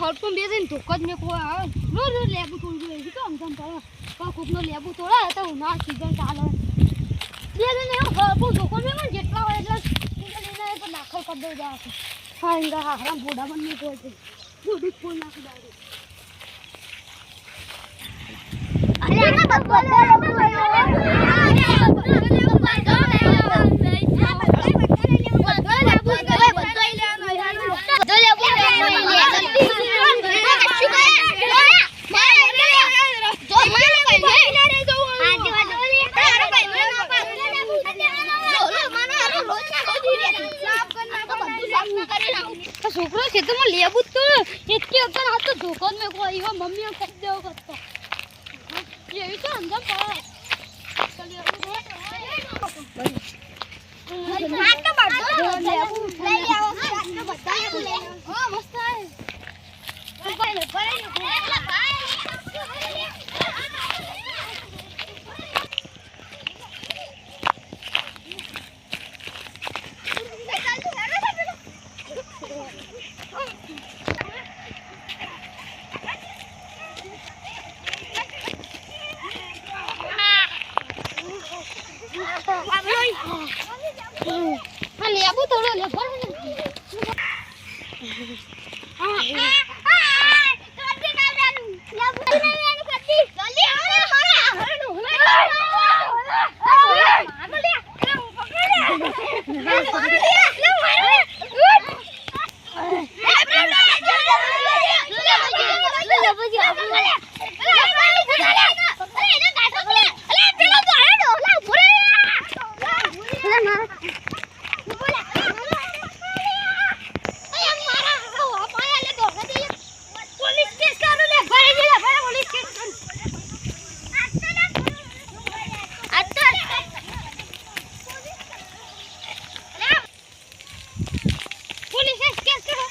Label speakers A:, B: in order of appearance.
A: હરતું બે દિન ધોક જ મે કોઈ આવે રોજ રોજ લેબુ તોડ્યું એ તો સમજમ પડે કોકનો લેબુ તોડા તો ના સીઝન ચાલે બે દિન એવું હરતું ધોકો મે જેટલા હોય એટલે લઈને તો દાખલ કરી દે જા હા ઇંગા હારા બોડા બની કોઈ છે દૂધ ફૂલ નાખી દે અરે ના બધા છોકરો છે તો લેબુ તો એટલી અગર આ તો ધોકો મે કોઈ એવા મમ્મીઓ કરી દેવો કરતો એવી તો અંદર પડે આ તો બધો લેબુ લઈ આવો આ તો બધા લેબુ લઈ ઓ મસ્ત હે ભાઈ લેબુ તોડો લે ભર Police case